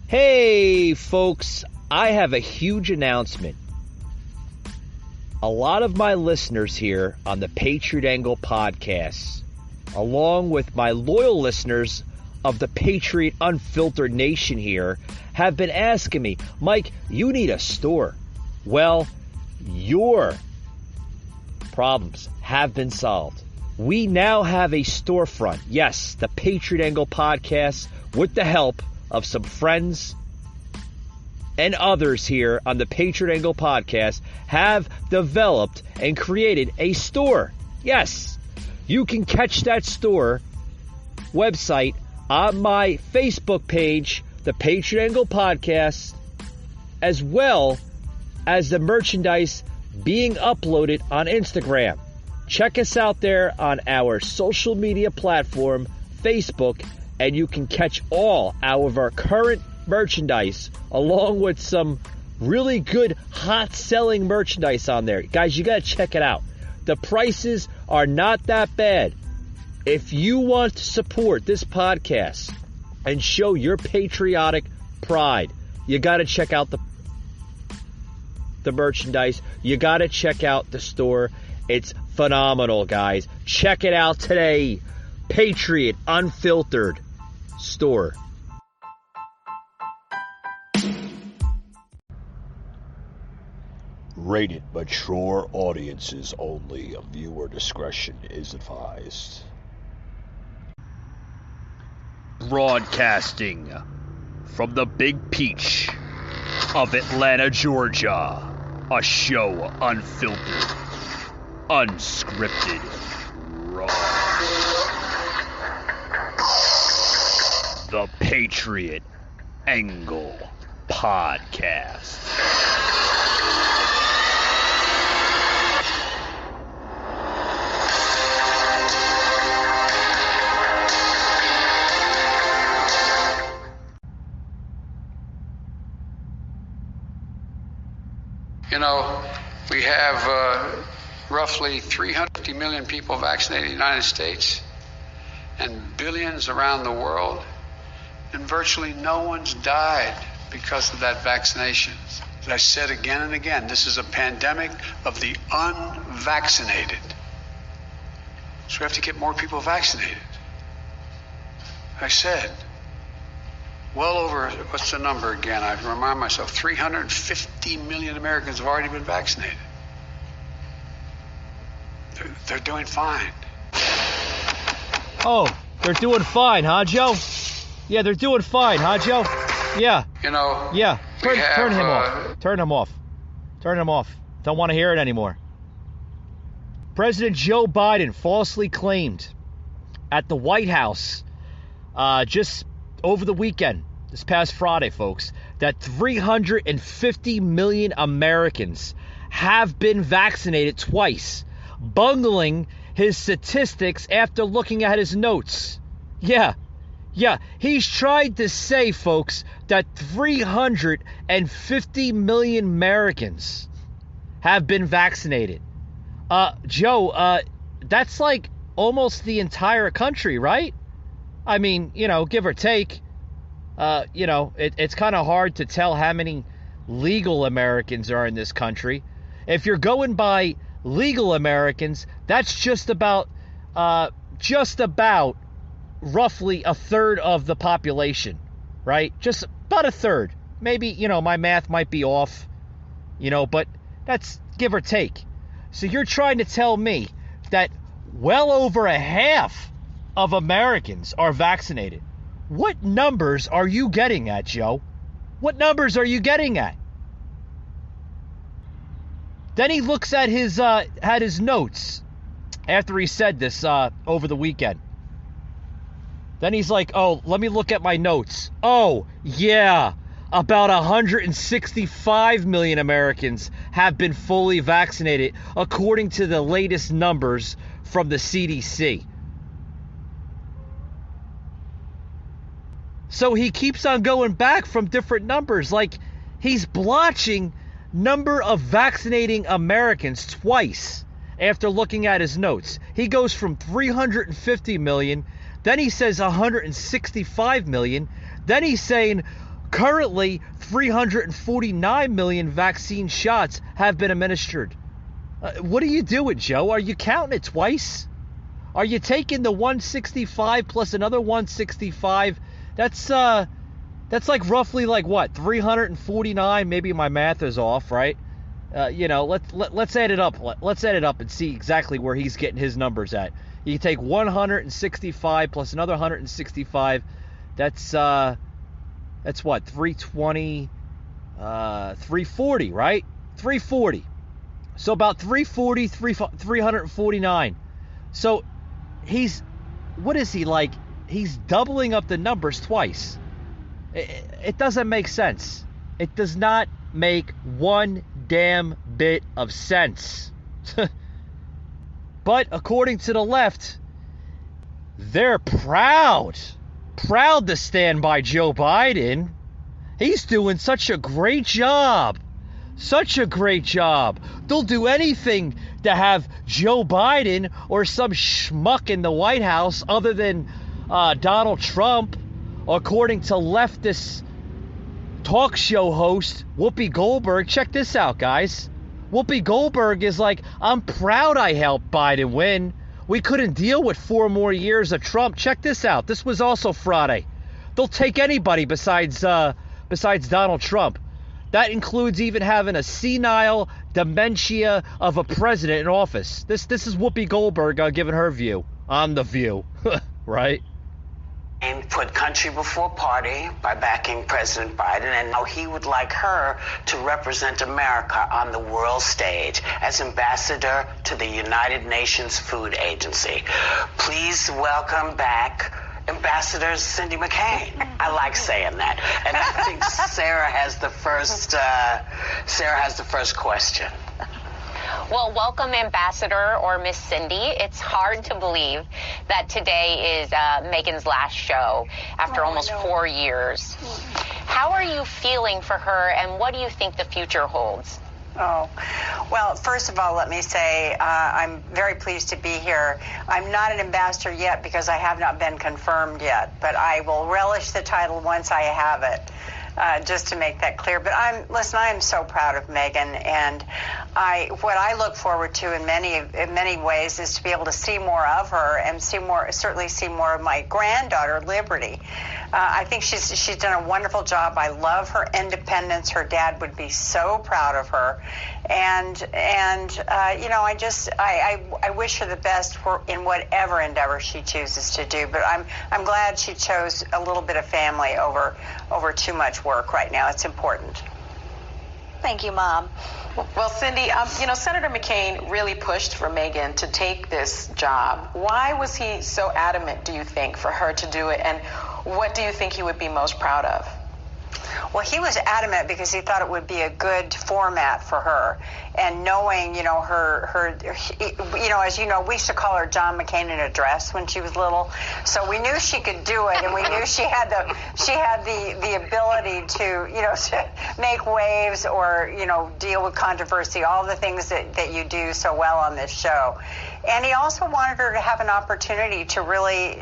Hey, folks, I have a huge announcement. A lot of my listeners here on the Patriot Angle podcast, along with my loyal listeners of the Patriot Unfiltered Nation here, have been asking me, Mike, you need a store. Well, your problems have been solved. We now have a storefront. Yes, the Patriot Angle podcast, with the help of some friends and others here on the Patriot Angle podcast, have developed and created a store. Yes, you can catch that store website on my Facebook page, the Patriot Angle podcast, as well as the merchandise being uploaded on Instagram. Check us out there on our social media platform, Facebook, and you can catch all of our current merchandise along with some really good hot selling merchandise on there. Guys, you got to check it out. The prices are not that bad. If you want to support this podcast and show your patriotic pride, you got to check out the merchandise. You got to check out the store. It's phenomenal, guys. Check it out today. Patriot Unfiltered store. Rated mature audiences only. Viewer discretion is advised. Broadcasting from the Big Peach of Atlanta, Georgia. A show unfiltered, unscripted, raw. The Patriot Angle Podcast. You know, we have roughly 350 million people vaccinated in the United States and billions around the world, and virtually no one's died because of that vaccination. As I said again and again, this is a pandemic of the unvaccinated. So we have to get more people vaccinated. I said, well over, what's the number again? I remind myself, 350 million Americans have already been vaccinated. They're doing fine. Oh, they're doing fine, huh, Joe? Yeah, they're doing fine, huh, Joe? Yeah. You know. Yeah. Turn him off. Turn him off. Turn him off. Don't want to hear it anymore. President Joe Biden falsely claimed at the White House just over the weekend, this past Friday, folks, that 350 million Americans have been vaccinated twice, bungling his statistics after looking at his notes. Yeah, he's tried to say, folks, that 350 million Americans have been vaccinated. Joe, that's like almost the entire country, right? I mean, give or take. It's kind of hard to tell how many legal Americans are in this country. If you're going by legal Americans, that's just about roughly a third of the population, right? Just about a third. Maybe, my math might be off, but that's give or take. So you're trying to tell me that well over a half of Americans are vaccinated. What numbers are you getting at, Joe? What numbers are you getting at? Then he looks at his notes after he said this over the weekend. Then he's like, oh, let me look at my notes. Oh, yeah, about 165 million Americans have been fully vaccinated, according to the latest numbers from the CDC. So he keeps on going back from different numbers, like he's blotching number of vaccinating Americans twice after looking at his notes. He goes from 350 million, then he says 165 million, then he's saying Currently, 349 million vaccine shots have been administered. What are you doing, Joe? Are you counting it twice? Are you taking the 165 plus another 165? That's like roughly like what? 349? Maybe my math is off, right? Let's add it up. Let's add it up and see exactly where he's getting his numbers at. You take 165 plus another 165. That's what? 320, 340, right? 340. So about 349. So what is he like? He's doubling up the numbers twice. It doesn't make sense. It does not make one damn bit of sense. But according to the left, they're proud to stand by Joe Biden. He's doing such a great job. Such a great job. They'll do anything to have Joe Biden or some schmuck in the White House other than Donald Trump, according to leftist talk show host Whoopi Goldberg. Check this out, guys. Whoopi Goldberg is like, I'm proud I helped Biden win. We couldn't deal with 4 more years of Trump. Check this out. This was also Friday. They'll take anybody besides Donald Trump. That includes even having a senile dementia of a president in office. This is Whoopi Goldberg giving her view on The View, right? And put country before party by backing President Biden, and now he would like her to represent America on the world stage as ambassador to the United Nations Food Agency. Please welcome back Ambassador Cindy McCain. I like saying that. And I think Sarah has the first question. Well, welcome, Ambassador or Miss Cindy. It's hard to believe that today is Meghan's last show after almost 4 years. How are you feeling for her, and what do you think the future holds? Oh, well, first of all, let me say I'm very pleased to be here. I'm not an ambassador yet because I have not been confirmed yet, but I will relish the title once I have it. Just to make that clear. But I am so proud of Meghan, and what I look forward to in many ways is to be able to see more of her and certainly see more of my granddaughter, Liberty. I think she's done a wonderful job. I love her independence. Her dad would be so proud of her, and I wish her the best in whatever endeavor she chooses to do. But I'm glad she chose a little bit of family over too much work right now. It's important. Thank you, Mom. Well, Cindy, Senator McCain really pushed for Meghan to take this job. Why was he so adamant, do you think, for her to do it? And what do you think he would be most proud of? Well, he was adamant because he thought it would be a good format for her. And knowing, her as you know, we used to call her John McCain in a dress when she was little. So we knew she could do it, and we knew she had the ability to make waves or, deal with controversy, all the things that you do so well on this show. And he also wanted her to have an opportunity to really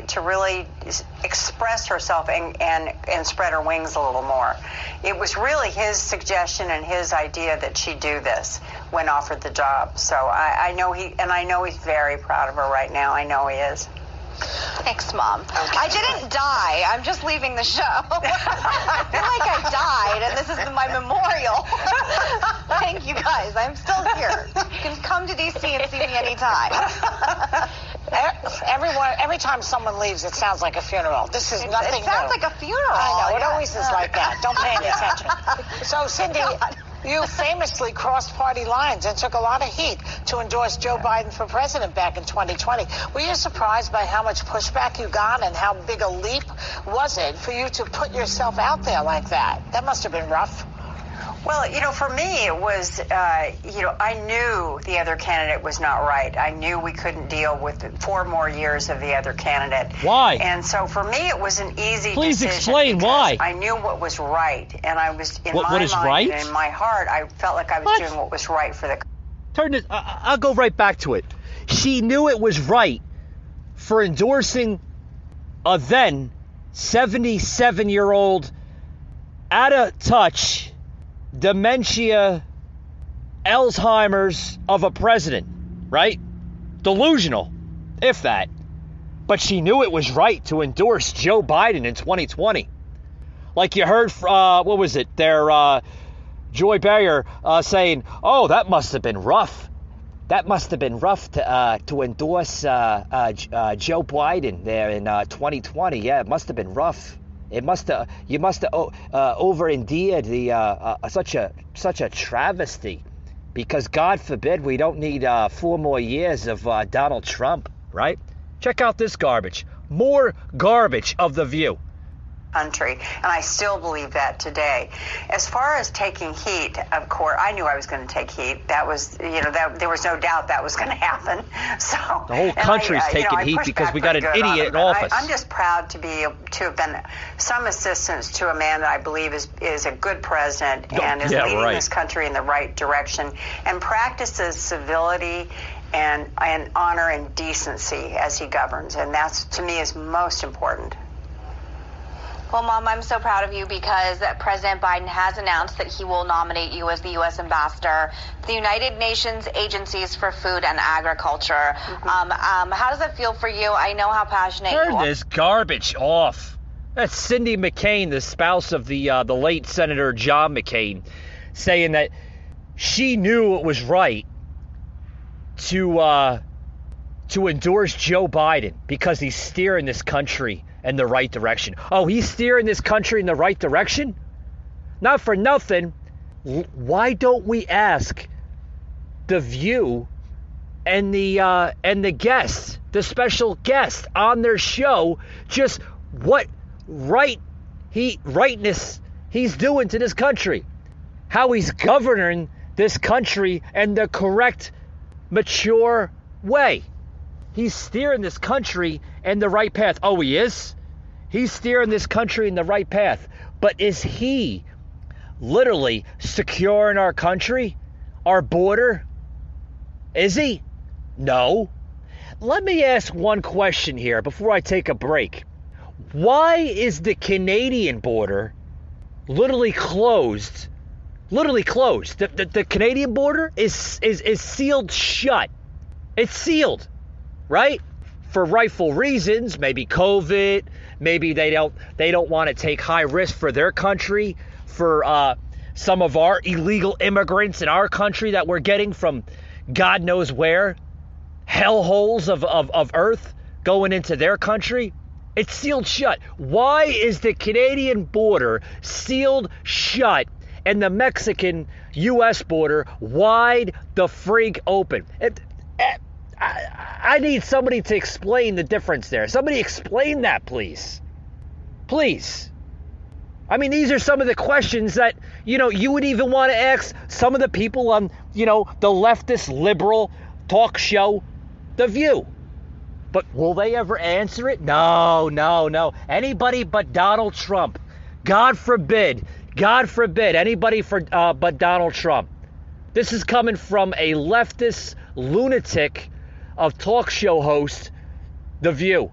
express herself and spread her wings a little more. It was really his suggestion and his idea that she do this when offered the job. So I know he's very proud of her right now. I know he is. Thanks, Mom. Okay. I didn't die. I'm just leaving the show. I feel like I died, and this is my memorial. Thank you, guys. I'm still here. You can come to D.C. and see me anytime. Every time someone leaves, it sounds like a funeral. This is nothing new. It sounds like a funeral. I know. It always is like that. Don't pay any attention. So, Cindy, you famously crossed party lines and took a lot of heat to endorse Joe Biden for president back in 2020. Were you surprised by how much pushback you got, and how big a leap was it for you to put yourself out there like that? That must have been rough. Well, for me, it was, I knew the other candidate was not right. I knew we couldn't deal with 4 more years of the other candidate. Why? And so for me, it was an easy Please decision. Explain why. I knew what was right, and I was, in what my is mind right? and in my heart, I felt like I was doing what was right for the... I'll go right back to it. She knew it was right for endorsing a then 77-year-old out of touch, dementia, Alzheimer's of a president, right? Delusional, if that. But she knew it was right to endorse Joe Biden in 2020. Like you heard, what was it? Joy Behar saying, "Oh, that must have been rough. That must have been rough to endorse Joe Biden there in 2020. Yeah, it must have been rough. You must have over-endured such a travesty, because God forbid we don't need 4 more years of Donald Trump, right?" Check out this garbage. More garbage of The View. Country, and I still believe that today. As far as taking heat, of course, I knew I was going to take heat. That was, there was no doubt that was going to happen. So the whole country's taking heat because we got an idiot in office. I'm just proud to have been some assistance to a man that I believe is a good president and is leading this country in the right direction and practices civility and honor and decency as he governs, and that's, to me, is most important. Well, Mom, I'm so proud of you because President Biden has announced that he will nominate you as the U.S. ambassador to the United Nations Agencies for Food and Agriculture. How does that feel for you? I know how passionate you are. Turn this garbage off. That's Cindy McCain, the spouse of the late Senator John McCain, saying that she knew it was right to endorse Joe Biden because he's steering this country in the right direction. Oh, he's steering this country in the right direction? Not for nothing. Why don't we ask The View and the guest, the special guest on their show, just what rightness he's doing to this country, how he's governing this country in the correct, mature way. He's steering this country in the right path. Oh, he is? He's steering this country in the right path. But is he literally securing our country, our border? Is he? No. Let me ask one question here before I take a break. Why is the Canadian border literally closed? Literally closed. The Canadian border is sealed shut. It's sealed. Right? For rightful reasons, maybe COVID, maybe they don't want to take high risk for their country, for some of our illegal immigrants in our country that we're getting from God knows where, hellholes of earth going into their country. It's sealed shut. Why is the Canadian border sealed shut and the Mexican-U.S. border wide the freak open? I need somebody to explain the difference there. Somebody explain that, please. Please. I mean, these are some of the questions that, you would even want to ask some of the people on, the leftist liberal talk show, The View. But will they ever answer it? No. Anybody but Donald Trump. God forbid, anybody but Donald Trump. This is coming from a leftist lunatic of talk show host, The View.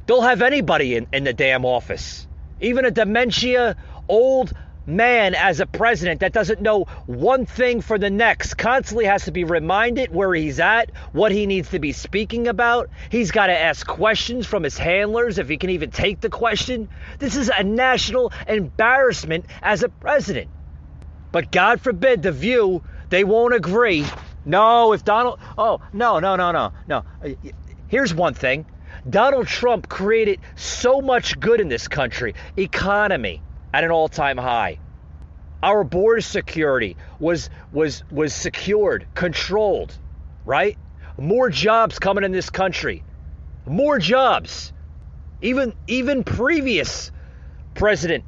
They'll have anybody in the damn office. Even a dementia old man as a president that doesn't know one thing for the next, constantly has to be reminded where he's at, what he needs to be speaking about. He's got to ask questions from his handlers if he can even take the question. This is a national embarrassment as a president. But God forbid, The View, they won't agree. No, if Donald... Oh, no. Here's one thing. Donald Trump created so much good in this country. Economy at an all-time high. Our border security was secured, controlled, right? More jobs coming in this country. More jobs. Even previous President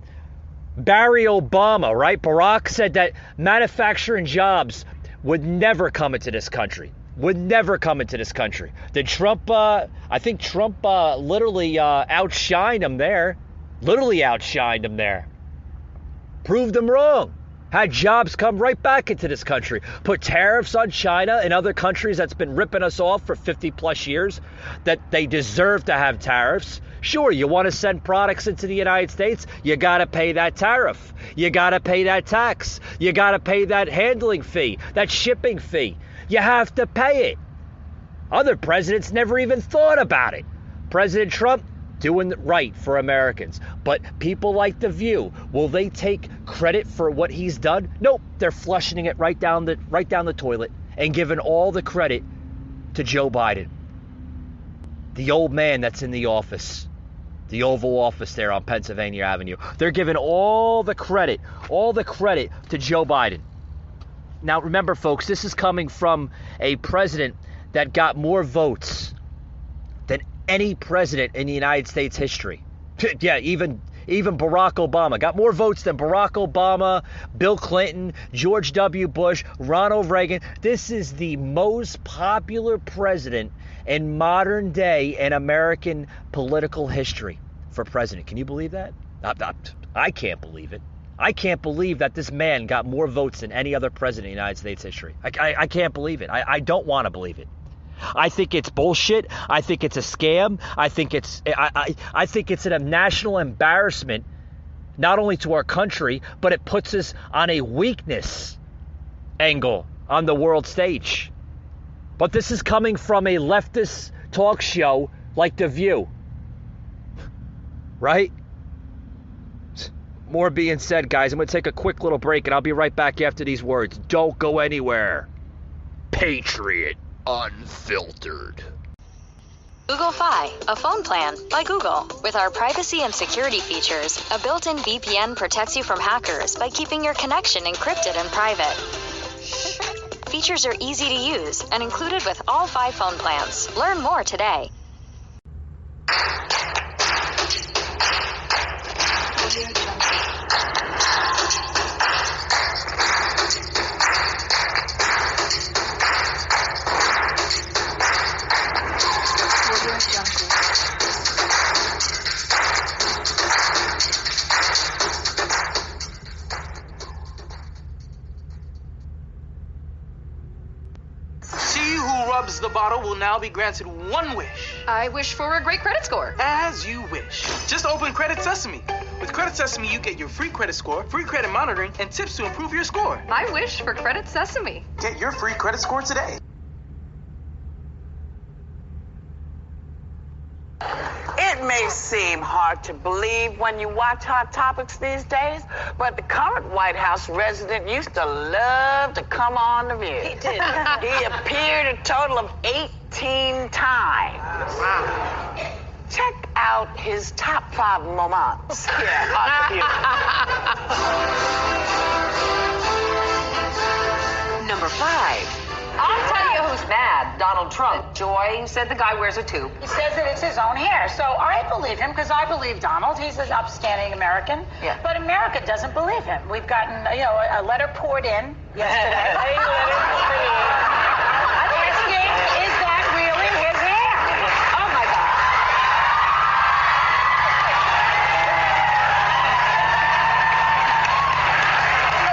Barry Obama, right? Barack said that manufacturing jobs would never come into this country. Then Trump, I think Trump literally outshined him there. Proved them wrong. Had jobs come right back into this country. Put tariffs on China and other countries that's been ripping us off for 50 plus years, that they deserve to have tariffs. Sure, you want to send products into the United States, you got to pay that tariff. You got to pay that tax. You got to pay that handling fee, that shipping fee. You have to pay it. Other presidents never even thought about it. President Trump doing right for Americans. But people like The View, will they take credit for what he's done? Nope, they're flushing it right down the toilet and giving all the credit to Joe Biden. The old man that's in the office, the Oval Office there on Pennsylvania Avenue. They're giving all the credit to Joe Biden. Now remember, folks, this is coming from a president that got more votes than any president in the United States history. Yeah, even Barack Obama got more votes than Barack Obama, Bill Clinton, George W. Bush, Ronald Reagan. This is the most popular president in modern day in American political history for president. Can you believe that? I can't believe it. I can't believe that this man got more votes than any other president in the United States history. I can't believe it. I don't want to believe it. I think it's bullshit. I think it's a scam. I think it's a national embarrassment, not only to our country, but it puts us on a weakness angle on the world stage. But this is coming from a leftist talk show like The View. Right? More being said, guys. I'm going to take a quick little break, and I'll be right back after these words. Don't go anywhere. Patriot Unfiltered. Google Fi, a phone plan by Google. With our privacy and security features, a built-in VPN protects you from hackers by keeping your connection encrypted and private. Features are easy to use and included with all 5 phone plans. Learn more today. The bottle will now be granted 1 wish. I wish for a great credit score. As you wish. Just open Credit Sesame. With Credit Sesame, you get your free credit score, free credit monitoring, and tips to improve your score. I wish for Credit Sesame. Get your free credit score today. It may seem hard to believe when you watch Hot Topics these days, but the current White House resident used to love to come on The View. He did. He appeared a total of 18 times. Wow. Check out his top 5 moments here on The View. Number 5. I'll tell you who's mad. Donald Trump. Joy said the guy wears a tube. He says that it's his own hair. So I believe him because I believe Donald. He's an upstanding American. Yeah. But America doesn't believe him. We've gotten, a letter poured in yesterday. Asking, is that really his hair? Oh, my God.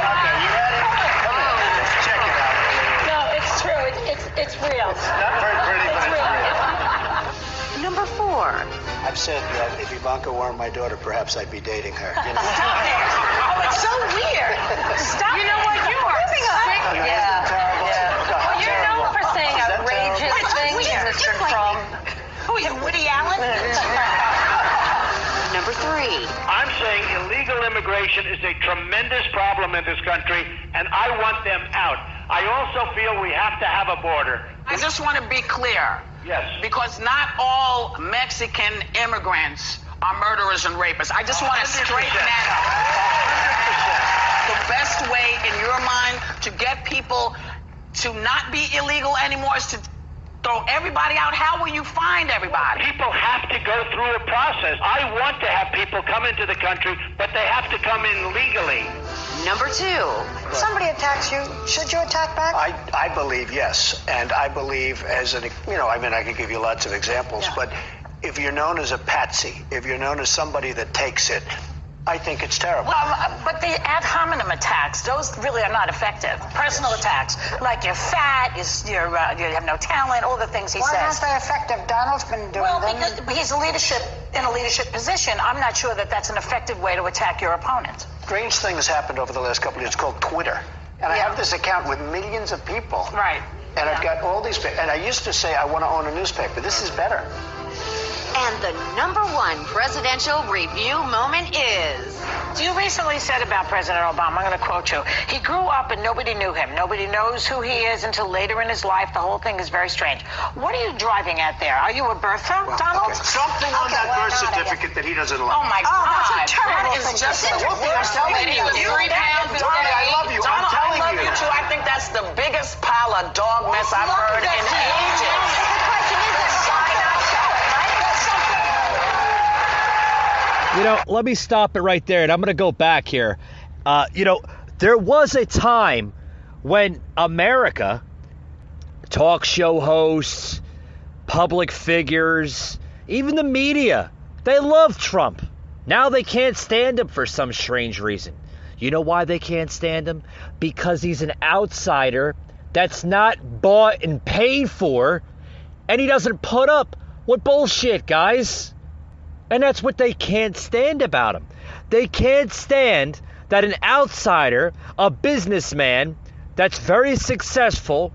Okay, you ready? Come on. Let's check it out. No, it's true. It's real. It's not very pretty, but it's real. Number 4. I've said that if Ivanka weren't my daughter, perhaps I'd be dating her. You know? Stop it. Oh, it's so weird. Stop. You know what? You are sick. Yeah. Well, you're known for saying outrageous things, Mr. Trump. Who are you, Woody Allen? Number 3. I'm saying illegal immigration is a tremendous problem in this country, and I want them out. I also feel we have to have a border. I just want to be clear. Yes. Because not all Mexican immigrants are murderers and rapists. I just want to straighten that up. 100%. The best way, in your mind, to get people to not be illegal anymore is to throw everybody out. How will you find everybody? People have to go through a process. I want to have people come into the country, but they have to come in legally. Number 2. Somebody attacks you. Should you attack back? I believe yes. And I believe I could give you lots of examples, but if you're known as a patsy, if you're known as somebody that takes it, I think it's terrible. But the ad hominem attacks, those really are not effective. Personal attacks, like you're fat, you have no talent, all the things he says. Why aren't they effective? Donald's been doing well, them. because he's in a leadership position. I'm not sure that that's an effective way to attack your opponent. Strange thing has happened over the last couple of years. It's called Twitter. And I have this account with millions of people. Right. And I've got all these, and I used to say I want to own a newspaper. This is better. And the number one presidential review moment is... You recently said about President Obama, I'm going to quote you, he grew up and nobody knew him. Nobody knows who he is until later in his life. The whole thing is very strange. What are you driving at there? Are you a birther, Donald? Something on that birth certificate that he doesn't like. Oh, my God. That's a terrible That is thing. just I'm telling you. Donnie, I love you. I'm telling you. I love you, too. I think that's the biggest pile of dog mess I've heard in ages. You know, let me stop it right there, and I'm going to go back here. There was a time when America, talk show hosts, public figures, even the media, they loved Trump. Now they can't stand him for some strange reason. You know why they can't stand him? Because he's an outsider that's not bought and paid for, and he doesn't put up with bullshit, guys. And that's what they can't stand about him. They can't stand that an outsider, a businessman that's very successful,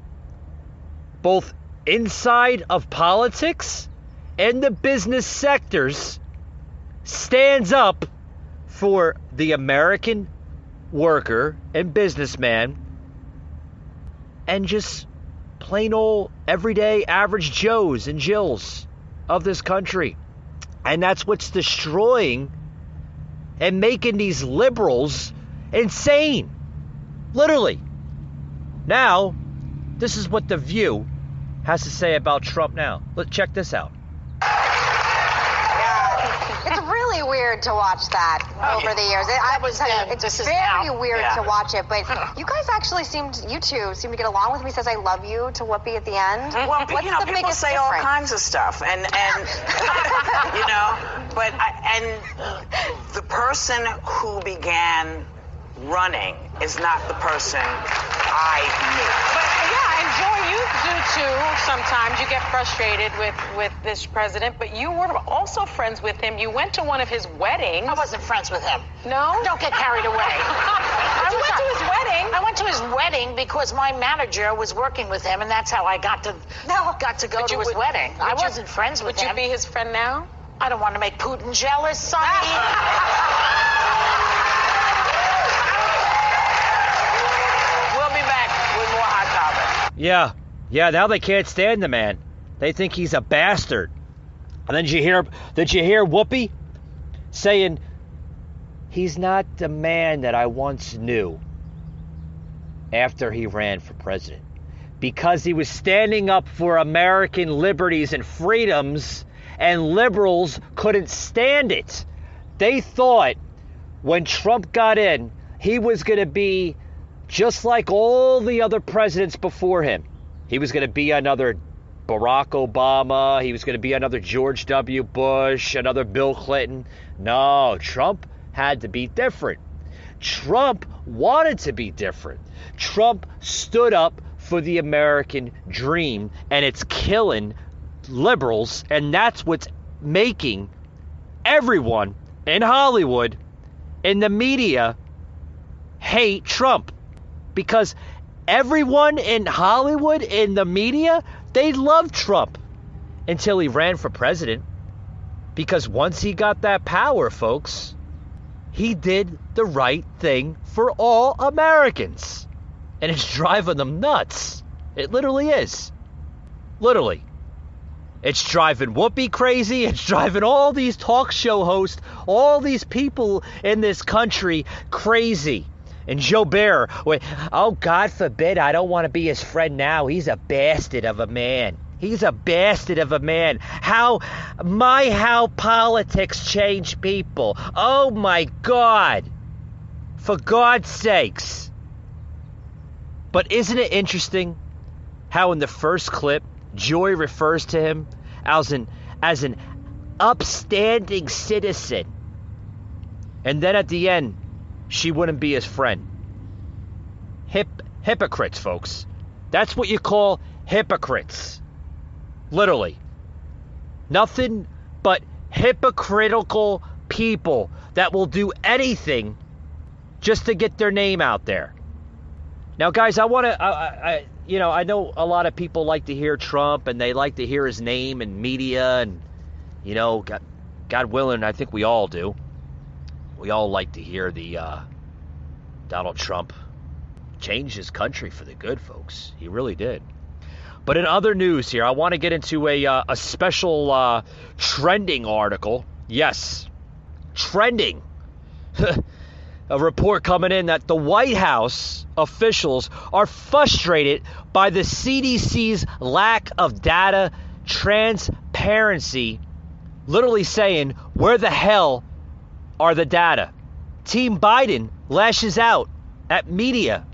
both inside of politics and the business sectors, stands up for the American worker and businessman and just plain old everyday average Joes and Jills of this country. And that's what's destroying and making these liberals insane. Literally. Now, this is what The View has to say about Trump now. Let's check this out. It's really weird to watch that over the years. It's very weird to watch it, but you guys actually you two seem to get along with me. Says I love you to Whoopi at the end. Well, What's the people biggest say difference? all kinds of stuff, and but the person who began running is not the person I knew. But yeah, and Joy, you do too. Sometimes you get frustrated with this president, but you were also friends with him. You went to one of his weddings. I wasn't friends with him. No? Don't get carried away. You went to his wedding. I went to his wedding because my manager was working with him, and that's how I got to go to his wedding. I wasn't friends with him. Would you be his friend now? I don't want to make Putin jealous, Sonny. We'll be back with more Hot Topics. Yeah, now they can't stand the man. They think he's a bastard. And then did you hear Whoopi saying, he's not the man that I once knew after he ran for president. Because he was standing up for American liberties and freedoms, and liberals couldn't stand it. They thought when Trump got in, he was going to be just like all the other presidents before him. He was going to be another Barack Obama. He was going to be another George W. Bush, another Bill Clinton. No, Trump had to be different. Trump wanted to be different. Trump stood up for the American dream, and it's killing liberals, and that's what's making everyone in Hollywood, in the media, hate Trump. Because everyone in Hollywood, in the media, they loved Trump until he ran for president. Because once he got that power, folks, he did the right thing for all Americans. And it's driving them nuts. It literally is. Literally. It's driving Whoopi crazy. It's driving all these talk show hosts, all these people in this country crazy. And Joe Bear, oh, God forbid, I don't want to be his friend now. He's a bastard of a man. He's a bastard of a man. How politics change people. Oh, my God. For God's sakes. But isn't it interesting how in the first clip, Joy refers to him as an upstanding citizen. And then at the end, she wouldn't be his friend. Hypocrites, folks. That's what you call hypocrites. Literally. Nothing but hypocritical people that will do anything just to get their name out there. Now, guys, I want to, I know a lot of people like to hear Trump and they like to hear his name in media and, God willing, I think we all do. We all like to hear the Donald Trump changed his country for the good, folks. He really did. But in other news here, I want to get into a special trending article. Yes, trending. A report coming in that the White House officials are frustrated by the CDC's lack of data transparency, literally saying, where the hell are the data? Team Biden lashes out at media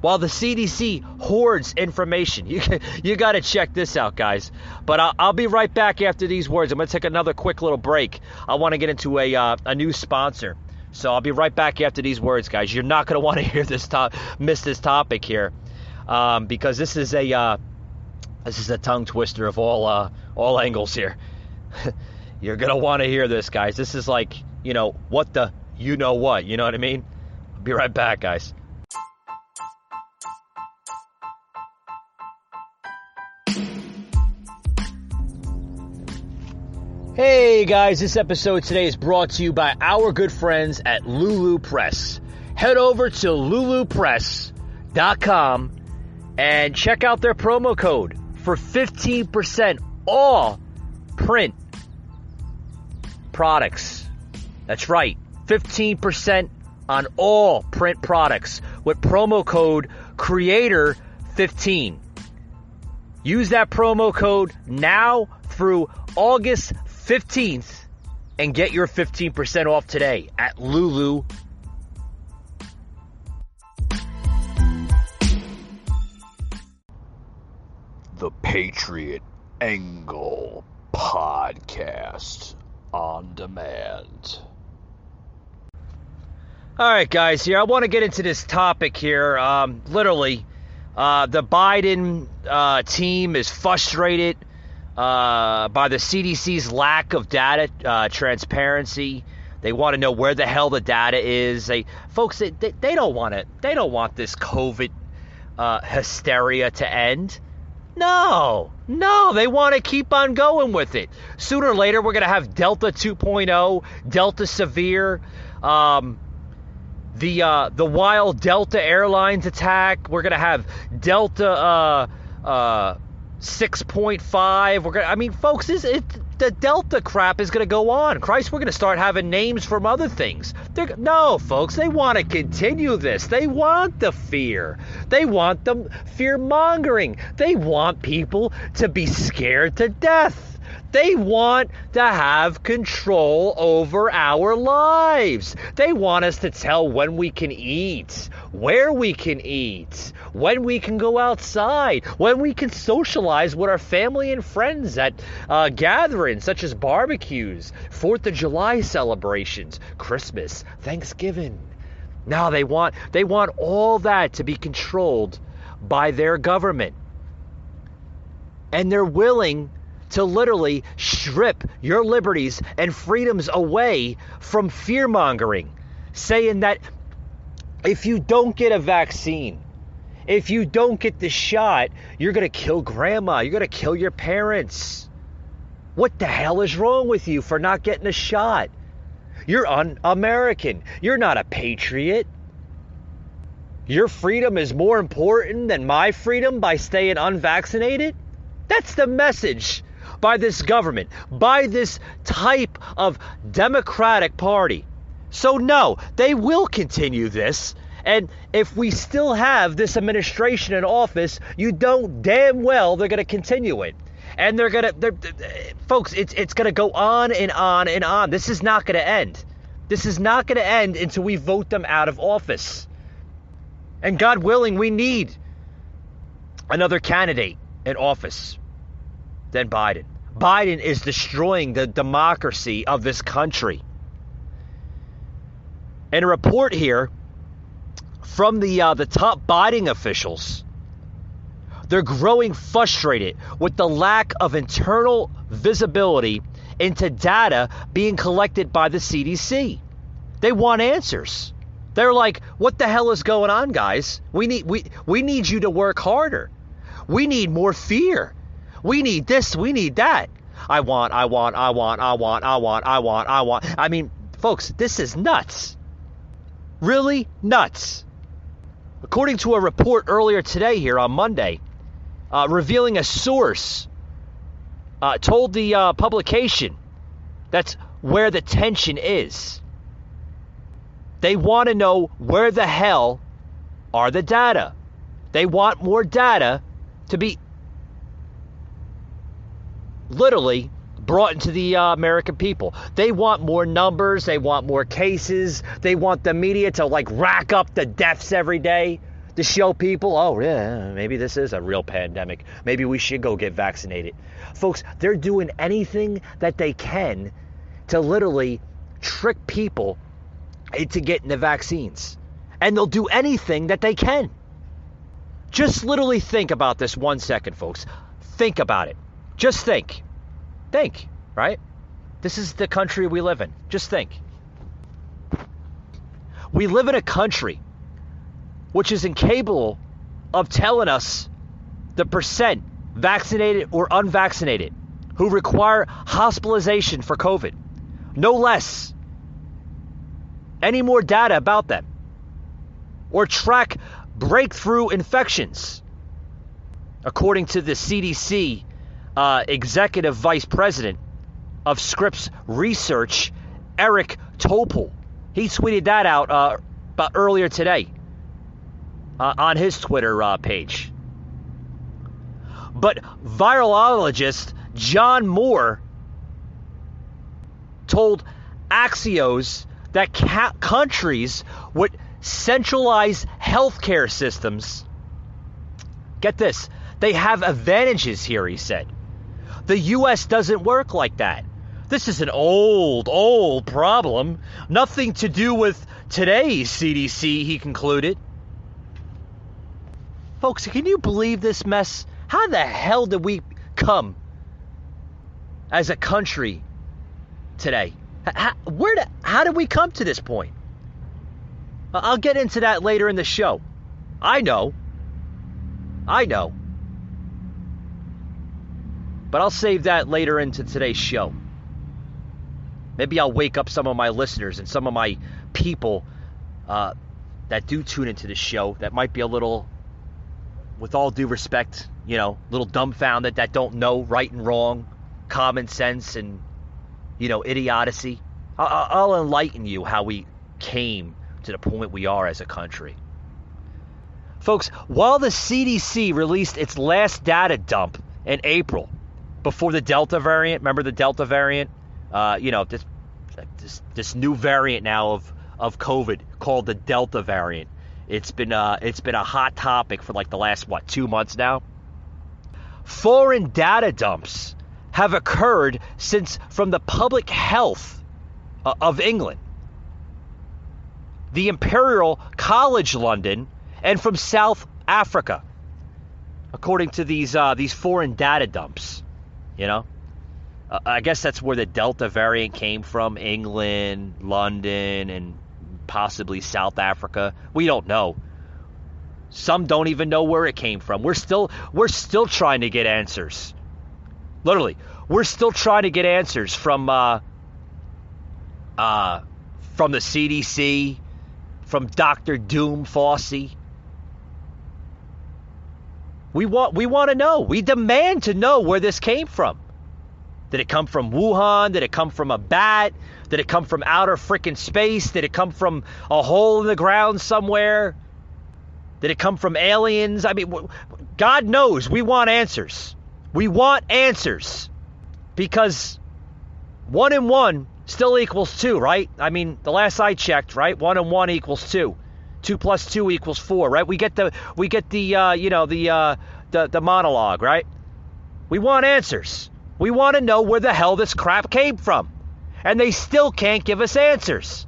while the CDC hoards information. You got to check this out, guys. But I'll be right back after these words. I'm going to take another quick little break. I want to get into a new sponsor. So I'll be right back after these words, guys. You're not going to want to hear miss this topic here, because this is a tongue twister of all angles here. You're going to want to hear this, guys. This is like, what the, you know what I mean? I'll be right back, guys. Hey guys, this episode today is brought to you by our good friends at Lulu Press. Head over to lulupress.com and check out their promo code for 15% all print products. That's right, 15% on all print products with promo code CREATOR15. Use that promo code now through August 15th and get your 15% off today at Lulu. The Patriot Angle Podcast on demand. All right, guys, here I want to get into this topic here. Literally, the Biden team is frustrated by the CDC's lack of data transparency. They want to know where the hell the data is. They don't want it. They don't want this COVID hysteria to end. No, they want to keep on going with it. Sooner or later, we're going to have Delta 2.0, Delta Severe, the wild Delta Airlines attack. We're going to have Delta 6.5. Folks, the Delta crap is going to go on. Christ, we're going to start having names from other things. No, folks, they want to continue this. They want the fear. They want the fear-mongering. They want people to be scared to death. They want to have control over our lives. They want us to tell when we can eat, where we can eat, when we can go outside, when we can socialize with our family and friends at gatherings such as barbecues, 4th of July celebrations, Christmas, Thanksgiving. Now they want all that to be controlled by their government. And they're willing to literally strip your liberties and freedoms away from fear-mongering, saying that if you don't get a vaccine, if you don't get the shot, you're going to kill grandma, you're going to kill your parents. What the hell is wrong with you for not getting a shot? You're un-American. You're not a patriot. Your freedom is more important than my freedom by staying unvaccinated? That's the message by this government, by this type of Democratic Party. So no, they will continue this. And if we still have this administration in office, you don't damn well they're going to continue it. And folks, it's going to go on and on and on. This is not going to end. This is not going to end until we vote them out of office. And God willing, we need another candidate in office than Biden. Biden is destroying the democracy of this country. And a report here from the top Biden officials, they're growing frustrated with the lack of internal visibility into data being collected by the CDC. They want answers. They're like, what the hell is going on, guys? We need you to work harder. We need more fear. We need this, we need that. I want. I mean, folks, this is nuts. Really nuts. According to a report earlier today here on Monday, revealing a source told the publication that's where the tension is. They want to know where the hell are the data. They want more data to be literally brought into the American people. They want more numbers. They want more cases. They want the media to like rack up the deaths every day to show people, oh yeah, maybe this is a real pandemic. Maybe we should go get vaccinated. Folks, they're doing anything that they can to literally trick people into getting the vaccines. And they'll do anything that they can. Just literally think about this 1 second, folks. Think about it. Just think. Think, right? This is the country we live in. Just think. We live in a country which is incapable of telling us the percent vaccinated or unvaccinated who require hospitalization for COVID. No less. Any more data about them. Or track breakthrough infections. According to the CDC Executive Vice President of Scripps Research, Eric Topol. He tweeted that out about earlier today on his Twitter page. But virologist John Moore told Axios that countries with centralized healthcare systems, get this, they have advantages here, he said. The U.S. doesn't work like that. This is an old problem. Nothing to do with today's CDC, he concluded. Folks, can you believe this mess? How the hell did we come as a country today? How did we come to this point? I'll get into that later in the show. I know. But I'll save that later into today's show. Maybe I'll wake up some of my listeners and some of my people that do tune into the show that might be a little, with all due respect, little dumbfounded, that don't know right and wrong, common sense and, idiocy. I'll enlighten you how we came to the point we are as a country. Folks, while the CDC released its last data dump in April, before the Delta variant, remember the Delta variant? This new variant now of COVID called the Delta variant. It's been a hot topic for like the last 2 months now. Foreign data dumps have occurred from the Public Health of England, the Imperial College London, and from South Africa, according to these foreign data dumps. I guess that's where the Delta variant came from, England, London, and possibly South Africa. We don't know. Some don't even know where it came from. We're still trying to get answers. Literally, we're still trying to get answers from the CDC, from Dr. Doom Fauci. We want to know. We demand to know where this came from. Did it come from Wuhan? Did it come from a bat? Did it come from outer freaking space? Did it come from a hole in the ground somewhere? Did it come from aliens? I mean, God knows. We want answers. We want answers. Because 1 and 1 still equals 2, right? I mean, the last I checked, right? 1 and 1 equals 2. 2 plus 2 equals 4, right? We get the monologue, right? We want answers. We want to know where the hell this crap came from. And they still can't give us answers.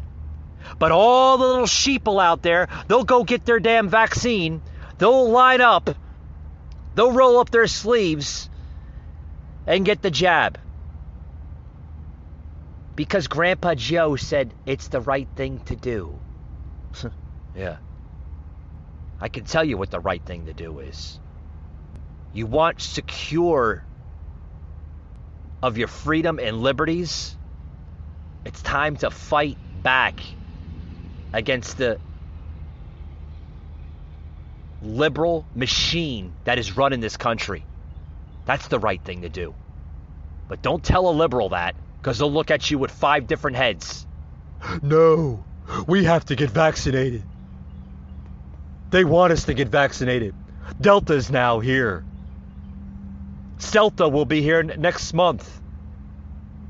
But all the little sheeple out there, they'll go get their damn vaccine. They'll line up. They'll roll up their sleeves and get the jab. Because Grandpa Joe said it's the right thing to do. Yeah. I can tell you what the right thing to do is. You want secure of your freedom and liberties? It's time to fight back against the liberal machine that is running this country. That's the right thing to do. But don't tell a liberal that, because they'll look at you with 5 different heads. No, we have to get vaccinated. They want us to get vaccinated. Delta's now here. Celta will be here next month.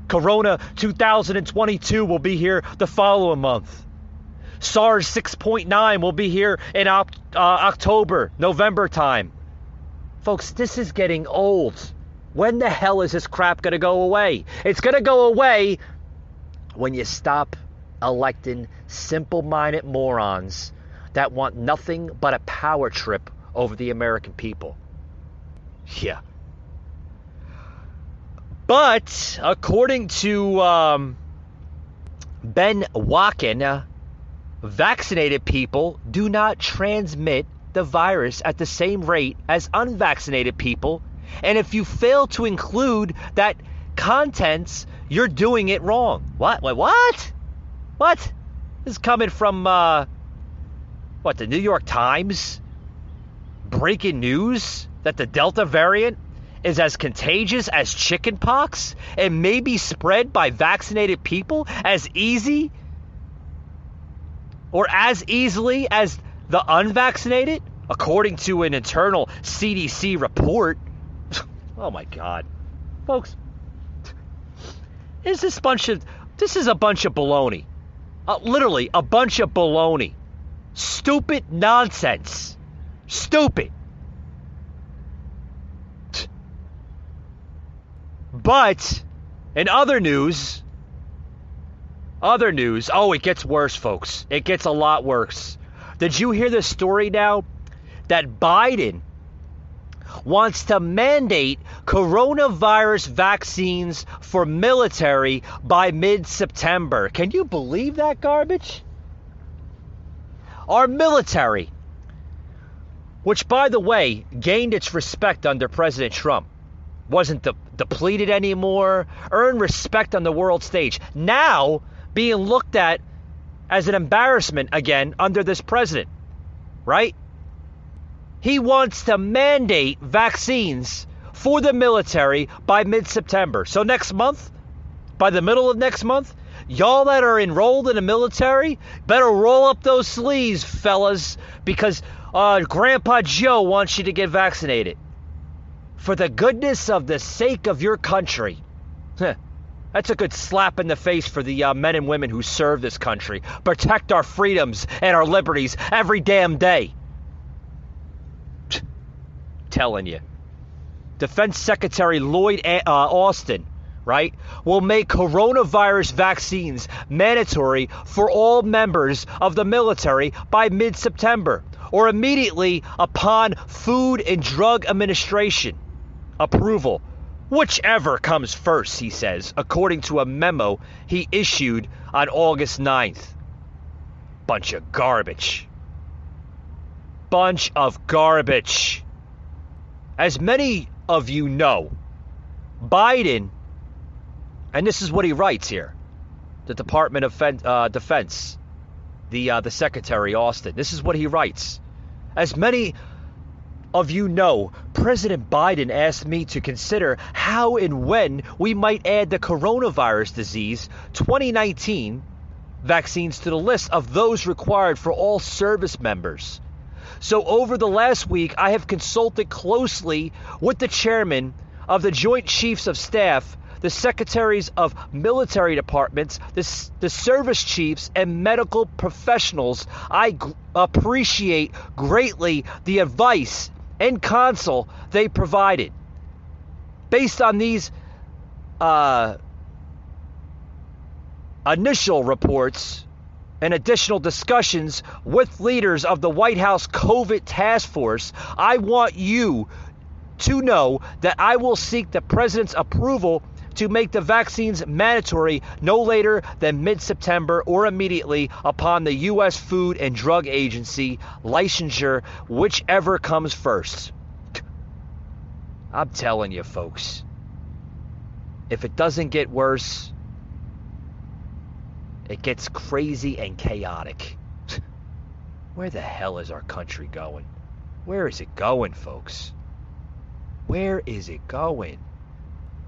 Corona 2022 will be here the following month. SARS 6.9 will be here in October, November time. Folks, this is getting old. When the hell is this crap going to go away? It's going to go away when you stop electing simple-minded morons that want nothing but a power trip over the American people. Yeah. But according to Ben Wacken, vaccinated people do not transmit the virus at the same rate as unvaccinated people. And if you fail to include that contents, you're doing it wrong. What? Wait, what? What? This is coming from, the New York Times? Breaking news that the Delta variant is as contagious as chickenpox and may be spread by vaccinated people as easily as the unvaccinated, according to an internal CDC report. Oh my God. Folks, this is a bunch of baloney. Literally a bunch of baloney. Stupid nonsense. Stupid. But in other news, oh, it gets worse, folks. It gets a lot worse. Did you hear the story now that Biden wants to mandate coronavirus vaccines for military by mid-September? Can you believe that garbage? Our military, which, by the way, gained its respect under President Trump, wasn't depleted anymore, earned respect on the world stage, now being looked at as an embarrassment again under this president, right? He wants to mandate vaccines for the military by mid-September. So next month, by the middle of next month, y'all that are enrolled in the military better roll up those sleeves, fellas, because Grandpa Joe wants you to get vaccinated. For the goodness of the sake of your country. That's a good slap in the face for the men and women who serve this country. Protect our freedoms and our liberties every damn day. Telling you. Defense Secretary Lloyd Austin, right, will make coronavirus vaccines mandatory for all members of the military by mid-September, or immediately upon Food and Drug Administration approval, whichever comes first, he says, according to a memo he issued on August 9th. Bunch of garbage. Bunch of garbage. As many of you know, Biden, and this is what he writes here, the Department of Defense, the Secretary Austin, this is what he writes. As many of you know, President Biden asked me to consider how and when we might add the coronavirus disease 2019 vaccines to the list of those required for all service members. So over the last week, I have consulted closely with the chairman of the Joint Chiefs of Staff, the secretaries of military departments, the service chiefs, and medical professionals. I appreciate greatly the advice and counsel they provided. Based on these initial reports and additional discussions with leaders of the White House COVID task force, I want you to know that I will seek the president's approval to make the vaccines mandatory no later than mid-September or immediately upon the U.S. Food and Drug Agency licensure, whichever comes first. I'm telling you, folks, if it doesn't get worse, it gets crazy and chaotic. Where the hell is our country going? Where is it going, folks? Where is it going?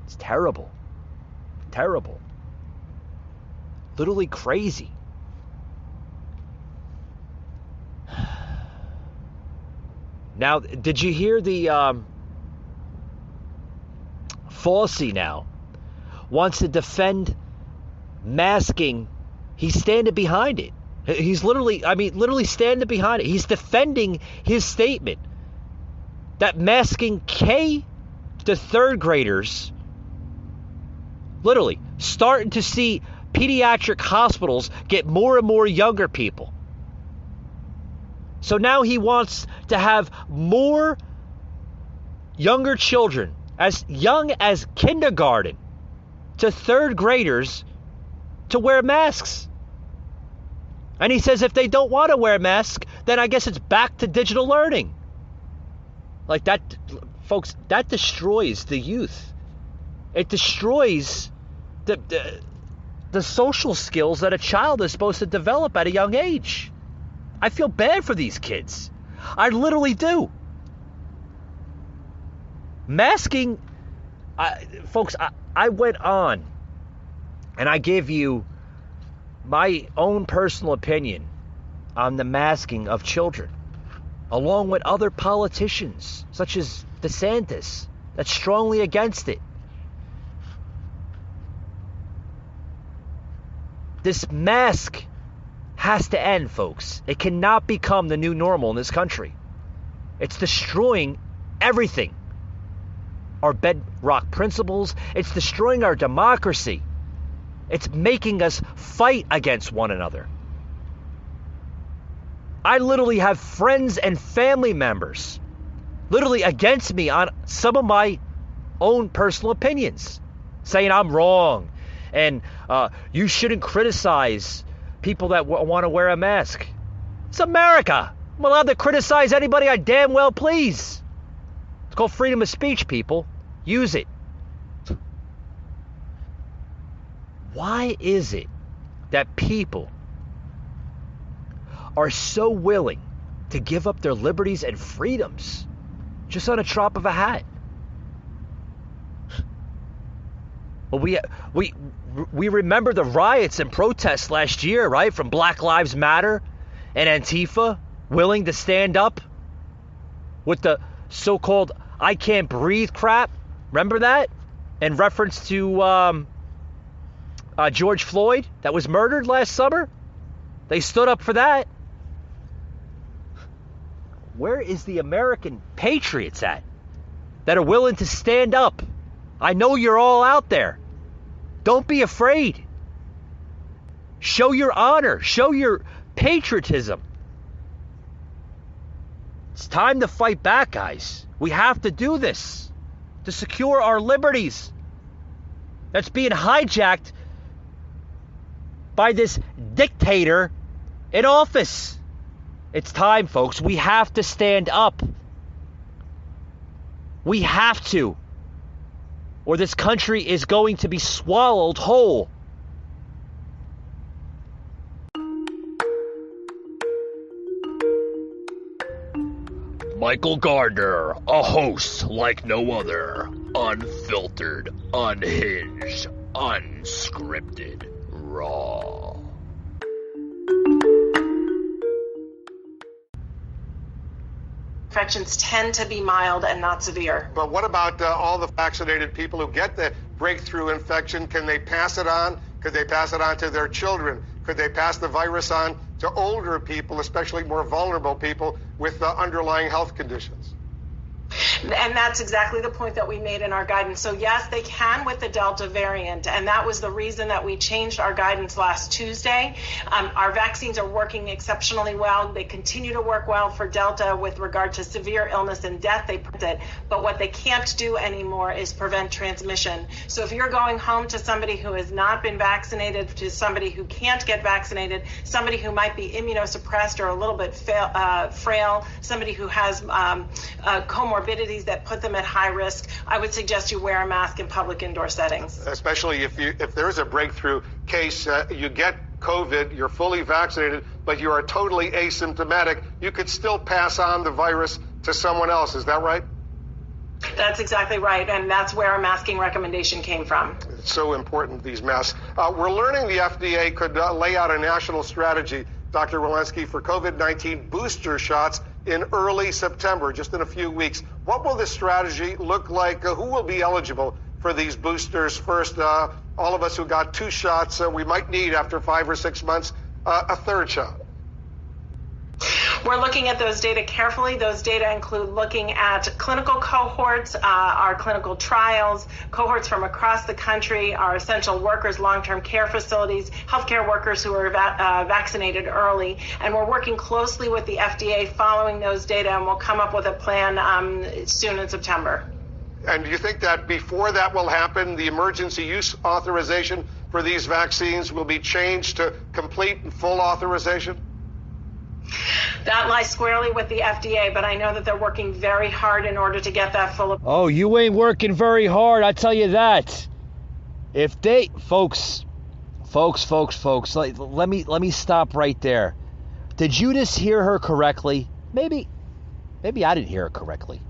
It's terrible. Terrible. Literally crazy. Now, did you hear the Fauci now wants to defend masking? He's standing behind it. He's literally standing behind it. He's defending his statement that masking K to third graders, literally starting to see pediatric hospitals get more and more younger people. So now he wants to have more younger children, as young as kindergarten to third graders, to wear masks. And he says if they don't want to wear a mask, then I guess it's back to digital learning. Like that, folks, that destroys the youth. It destroys the social skills that a child is supposed to develop at a young age. I feel bad for these kids. I literally do. Masking, folks, I went on and I gave you my own personal opinion on the masking of children, along with other politicians, such as DeSantis, that's strongly against it. This mask has to end, folks. It cannot become the new normal in this country. It's destroying everything. Our bedrock principles. It's destroying our democracy. It's making us fight against one another. I literally have friends and family members literally against me on some of my own personal opinions, saying I'm wrong and you shouldn't criticize people that want to wear a mask. It's America. I'm allowed to criticize anybody I damn well please. It's called freedom of speech, people. Use it. Why is it that people are so willing to give up their liberties and freedoms just on a drop of a hat? Well, we remember the riots and protests last year, right? From Black Lives Matter and Antifa willing to stand up with the so-called I can't breathe crap. Remember that? In reference to George Floyd that was murdered last summer? They stood up for that. Where is the American patriots at that are willing to stand up? I know you're all out there. Don't be afraid. Show your honor. Show your patriotism. It's time to fight back, guys. We have to do this to secure our liberties that's being hijacked by this dictator in office. It's time, folks. We have to stand up. We have to. Or this country is going to be swallowed whole. Michael Gardner, a host like no other. Unfiltered, unhinged, unscripted, raw. Infections tend to be mild and not severe. But what about all the vaccinated people who get the breakthrough infection? Can they pass it on? Could they pass it on to their children? Could they pass the virus on to older people, especially more vulnerable people with underlying health conditions? And that's exactly the point that we made in our guidance. So yes, they can with the Delta variant, and that was the reason that we changed our guidance last Tuesday. Our vaccines are working exceptionally well. They continue to work well for Delta with regard to severe illness and death. They prevent it, but what they can't do anymore is prevent transmission. So if you're going home to somebody who has not been vaccinated, to somebody who can't get vaccinated, somebody who might be immunosuppressed or a little bit frail, somebody who has comorbidities that put them at high risk, I would suggest you wear a mask in public indoor settings. Especially if there is a breakthrough case, you get COVID, you're fully vaccinated, but you are totally asymptomatic, you could still pass on the virus to someone else. Is that right? That's exactly right, and that's where our masking recommendation came from. It's so important, these masks. We're learning the FDA could lay out a national strategy, Dr. Walensky, for COVID-19 booster shots in early September, just in a few weeks. What will this strategy look like? Who will be eligible for these boosters first? All of us who got 2 shots, we might need, after 5 or 6 months, a 3rd shot. We're looking at those data carefully. Those data include looking at clinical cohorts, our clinical trials, cohorts from across the country, our essential workers, long-term care facilities, healthcare workers who are vaccinated early. And we're working closely with the FDA following those data, and we'll come up with a plan soon in September. And do you think that before that will happen, the emergency use authorization for these vaccines will be changed to complete and full authorization? That lies squarely with the FDA, but I know that they're working very hard in order to get that full. Oh, you ain't working very hard, I tell you that. If they, folks, let me stop right there. Did you just hear her correctly? Maybe I didn't hear her correctly.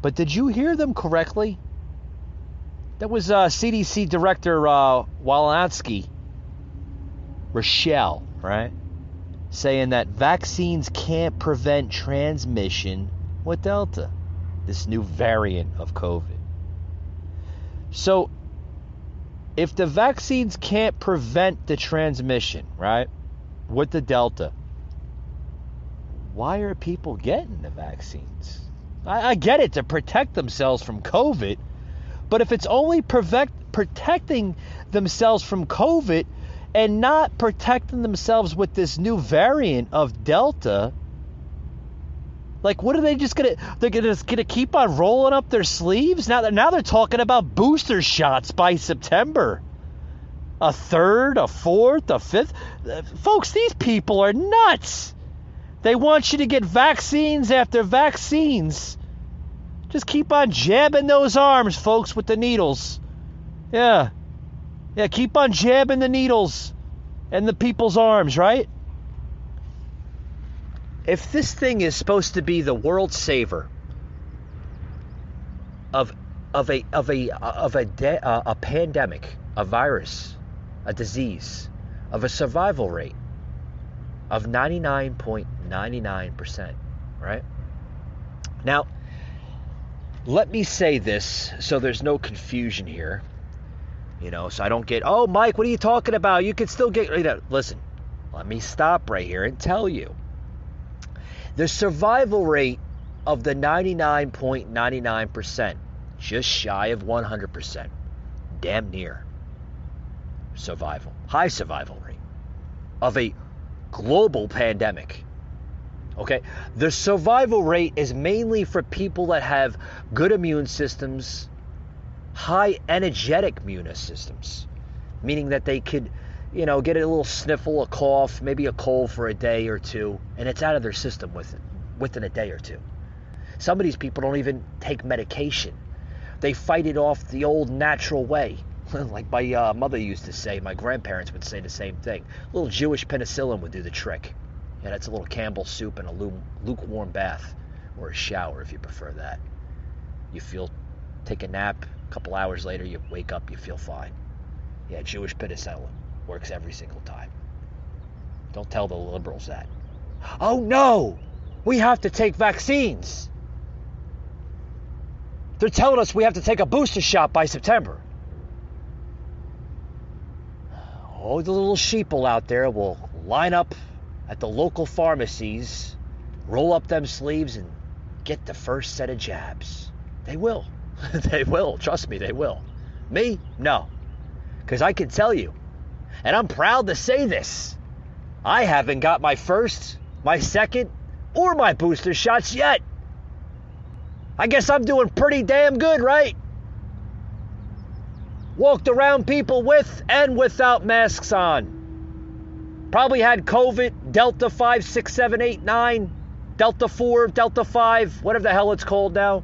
But did you hear them correctly? That was CDC Director Walensky, Rochelle, right? Saying that vaccines can't prevent transmission with Delta, this new variant of COVID. So, if the vaccines can't prevent the transmission, right, with the Delta, why are people getting the vaccines? I get it, to protect themselves from COVID, but if it's only protecting themselves from COVID and not protecting themselves with this new variant of Delta, like, what are they just gonna? They're just gonna keep on rolling up their sleeves? Now they're talking about booster shots by September. A 3rd, a 4th, a 5th. Folks, these people are nuts. They want you to get vaccines after vaccines. Just keep on jabbing those arms, folks, with the needles. Yeah, keep on jabbing the needles in the people's arms, right? If this thing is supposed to be the world saver of a pandemic, a virus, a disease, of a survival rate of 99.99%, right? Now, let me say this so there's no confusion here. So I don't get, oh, Mike, what are you talking about? You can still get, listen, let me stop right here and tell you. The survival rate of the 99.99%, just shy of 100%, damn near survival, high survival rate of a global pandemic. Okay, the survival rate is mainly for people that have good immune systems, high energetic immune systems, meaning that they could, get a little sniffle, a cough, maybe a cold for a day or two, and it's out of their system within a day or two. Some of these people don't even take medication. They fight it off the old natural way. Like my mother used to say, my grandparents would say the same thing. A little Jewish penicillin would do the trick. Yeah, that's a little Campbell's soup and a lukewarm bath, or a shower if you prefer that. Take a nap, a couple hours later you wake up, you feel fine. Yeah, Jewish penicillin works every single time. Don't tell the liberals that. Oh no, we have to take vaccines. They're telling us we have to take a booster shot by September. Oh, the little sheeple out there will line up at the local pharmacies, roll up them sleeves and get the first set of jabs. They will. They will. Trust me, they will. Me? No. Because I can tell you, and I'm proud to say this, I haven't got my first, my second, or my booster shots yet. I guess I'm doing pretty damn good, right? Walked around people with and without masks on. Probably had COVID, Delta 5, 6, 7, 8, 9, Delta 4, Delta 5, whatever the hell it's called now.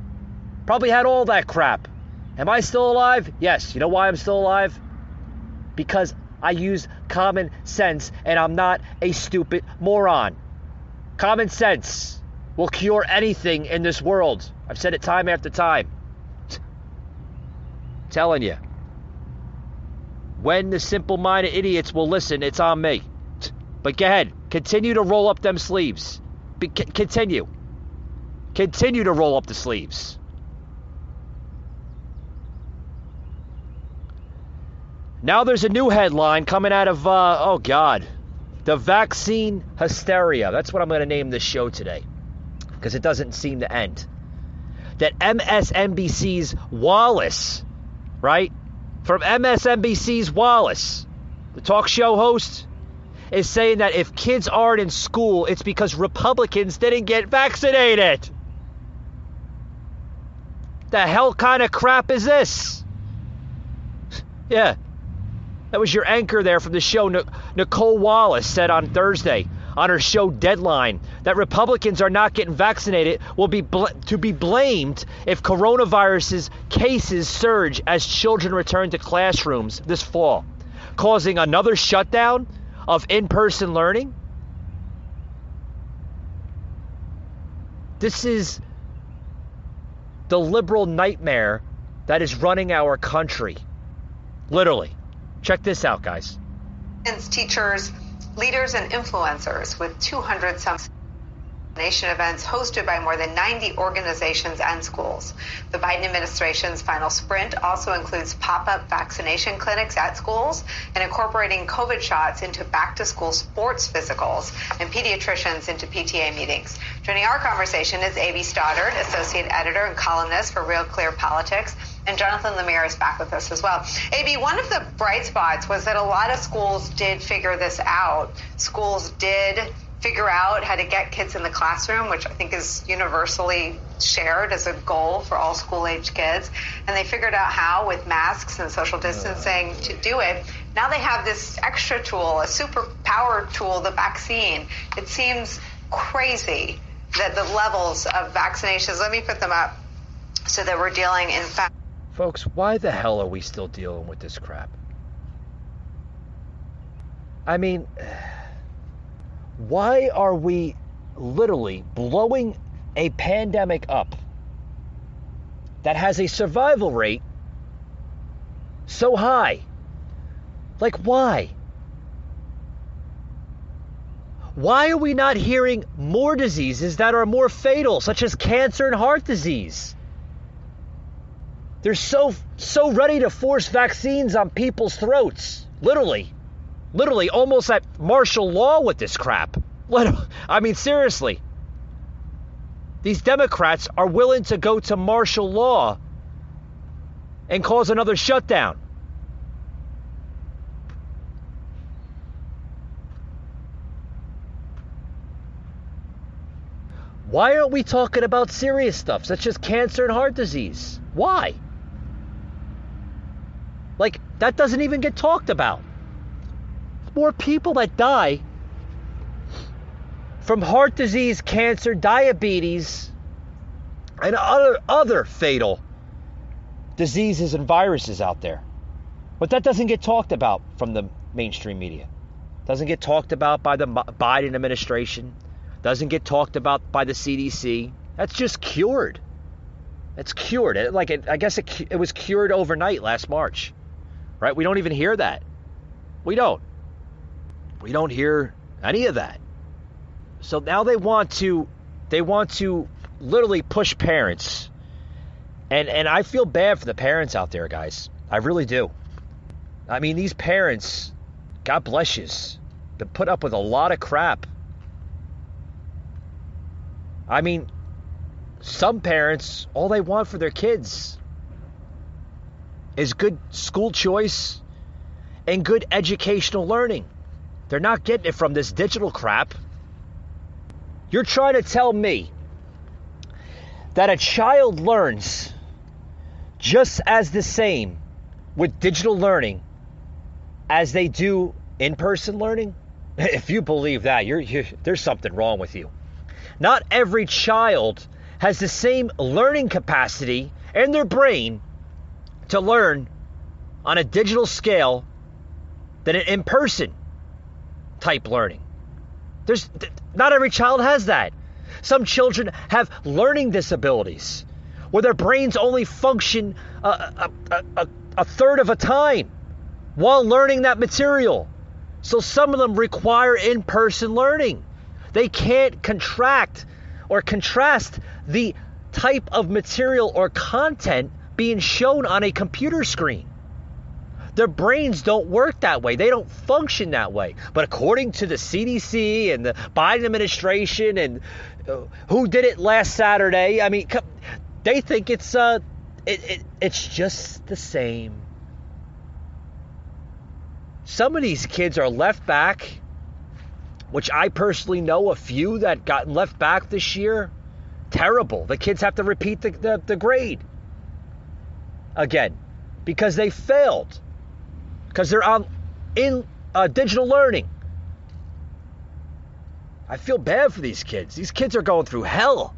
Probably had all that crap. Am I still alive? Yes. You know why I'm still alive? Because I use common sense and I'm not a stupid moron. Common sense will cure anything in this world. I've said it time after time. Telling you. When the simple-minded idiots will listen, it's on me. But go ahead. Continue to roll up them sleeves. Continue. Continue to roll up the sleeves. Now there's a new headline coming out of, the vaccine hysteria. That's what I'm going to name this show today, because it doesn't seem to end. That MSNBC's Wallace, right? From MSNBC's Wallace, the talk show host, is saying that if kids aren't in school, it's because Republicans didn't get vaccinated. The hell kind of crap is this? Yeah. That was your anchor there from the show. Nicole Wallace said on Thursday on her show Deadline that Republicans are not getting vaccinated will be to be blamed if coronavirus's cases surge as children return to classrooms this fall, causing another shutdown of in-person learning. This is the liberal nightmare that is running our country. Literally. Check this out, guys. Teachers, leaders, and influencers with 200 some vaccination events hosted by more than 90 organizations and schools. The Biden administration's final sprint also includes pop-up vaccination clinics at schools and incorporating COVID shots into back-to-school sports physicals and pediatricians into PTA meetings. Joining our conversation is A.B. Stoddard, associate editor and columnist for Real Clear Politics, and Jonathan Lemire is back with us as well. A.B., one of the bright spots was that a lot of schools did figure this out. Schools did figure out how to get kids in the classroom, which I think is universally shared as a goal for all school-age kids. And they figured out how, with masks and social distancing, to do it. Now they have this extra tool, a superpower tool, the vaccine. It seems crazy that the levels of vaccinations, let me put them up so that we're dealing in fact. Folks, why the hell are we still dealing with this crap? I mean, why are we literally blowing a pandemic up that has a survival rate so high? Like, why? Why are we not hearing more diseases that are more fatal, such as cancer and heart disease? They're so ready to force vaccines on people's throats. Literally, almost at martial law with this crap. I mean, seriously. These Democrats are willing to go to martial law and cause another shutdown. Why aren't we talking about serious stuff, such as cancer and heart disease? Why? Like, that doesn't even get talked about. More people that die from heart disease, cancer, diabetes, and other fatal diseases and viruses out there. But that doesn't get talked about from the mainstream media. Doesn't get talked about by the Biden administration. Doesn't get talked about by the CDC. That's just cured. It's cured. I guess it was cured overnight last March. Right? We don't even hear that. We don't hear any of that. So now they want to literally push parents. And I feel bad for the parents out there, guys. I really do. I mean, these parents, God bless you, been put up with a lot of crap. I mean, Some parents, all they want for their kids is good school choice and good educational learning. They're not getting it from this digital crap. You're trying to tell me that a child learns just as the same with digital learning as they do in-person learning? If you believe that, there's something wrong with you. Not every child has the same learning capacity in their brain to learn on a digital scale than an in-person type learning. Not every child has that. Some children have learning disabilities where their brains only function a third of a time while learning that material. So some of them require in-person learning. They can't contrast the type of material or content being shown on a computer screen. Their brains don't work that way. They don't function that way. But according to the CDC and the Biden administration and who did it last Saturday, I mean, they think it's just the same. Some of these kids are left back, which I personally know a few that got left back this year. Terrible. The kids have to repeat the grade again because they failed, because they're in digital learning. I feel bad for these kids. These kids are going through hell.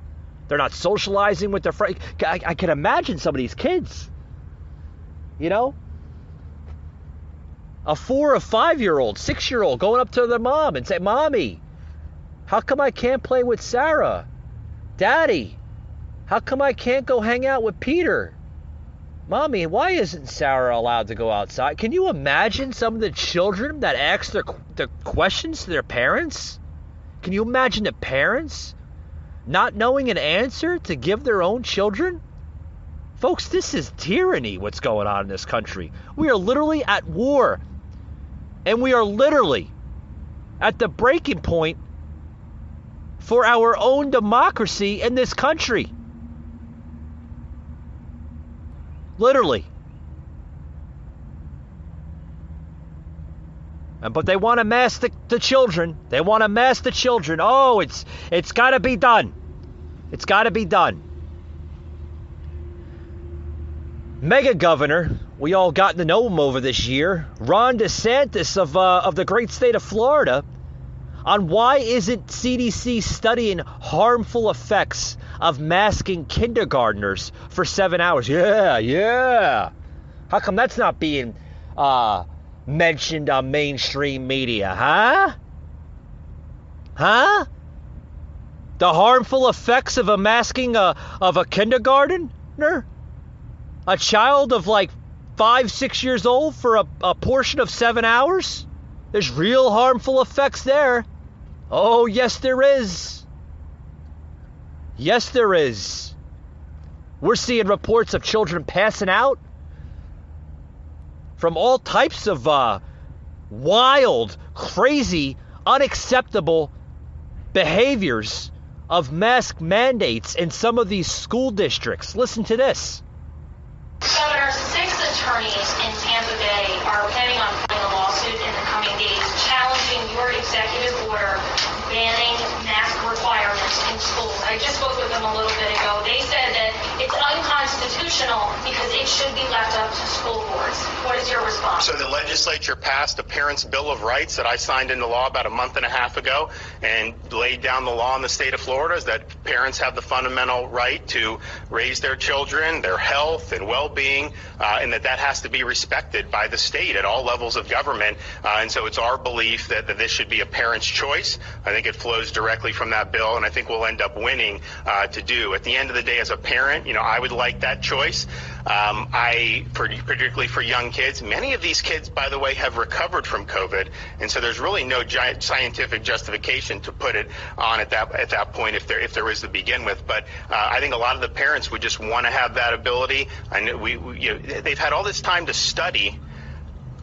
They're not socializing with their friends. I can imagine some of these kids, you know, a 4 or 5-year-old, 6-year-old going up to their mom and say, "Mommy, how come I can't play with Sarah? Daddy, how come I can't go hang out with Peter? Mommy, why isn't Sarah allowed to go outside?" Can you imagine some of the children that ask the questions to their parents? Can you imagine the parents not knowing an answer to give their own children? Folks, this is tyranny, what's going on in this country. We are literally at war. And we are literally at the breaking point for our own democracy in this country. Literally. But they want to mask the children. They want to mask the children. Oh, it's got to be done. It's got to be done. Mega governor, we all gotten to know him over this year, Ron DeSantis of the great state of Florida, on why isn't CDC studying harmful effects of masking kindergartners for 7 hours? Yeah. How come that's not being mentioned on mainstream media, huh? The harmful effects of a masking of a kindergartner? A child of like 5-6 years old for a portion of 7 hours? There's real harmful effects there. Oh, yes, there is. Yes, there is. We're seeing reports of children passing out from all types of wild, crazy, unacceptable behaviors of mask mandates in some of these school districts. Listen to this. Governor, 6 attorneys in Tampa Bay are planning on filing a lawsuit in the coming days challenging your executive order banning mask requirements in schools. I just spoke with them a little bit ago. They said that it's unconstitutional because it should be left up to school boards. What is your response? So the legislature passed a Parents' Bill of Rights that I signed into law about a month and a half ago and laid down the law in the state of Florida is that parents have the fundamental right to raise their children, their health and well-being, and that has to be respected by the state at all levels of government. And so it's our belief that this should be a parent's choice. I think it flows directly from that bill, and I think we'll end up winning to do. At the end of the day, as a parent, I would like that choice. Particularly for young kids. Many of these kids, by the way, have recovered from COVID, and so there's really no scientific justification to put it on at that point if there is to begin with. But I think a lot of the parents would just want to have that ability. And they've had all this time to study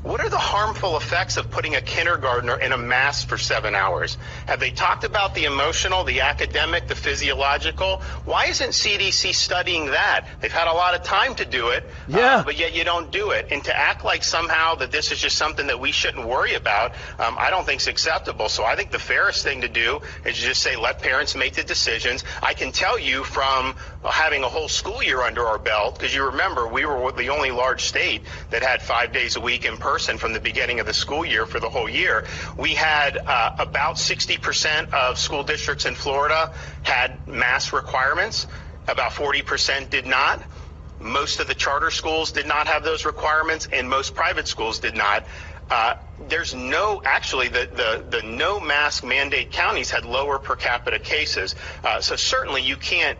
What are the harmful effects of putting a kindergartner in a mask for 7 hours? Have they talked about the emotional, the academic, the physiological? Why isn't CDC studying that? They've had a lot of time to do it, but yet you don't do it. And to act like somehow that this is just something that we shouldn't worry about, I don't think is acceptable. So I think the fairest thing to do is just say let parents make the decisions. I can tell you from having a whole school year under our belt, because you remember we were the only large state that had 5 days a week in person from the beginning of the school year for the whole year. We had about 60% of school districts in Florida had mask requirements. About 40% did not. Most of the charter schools did not have those requirements, and most private schools did not. There's no, actually, the no mask mandate counties had lower per capita cases. So certainly you can't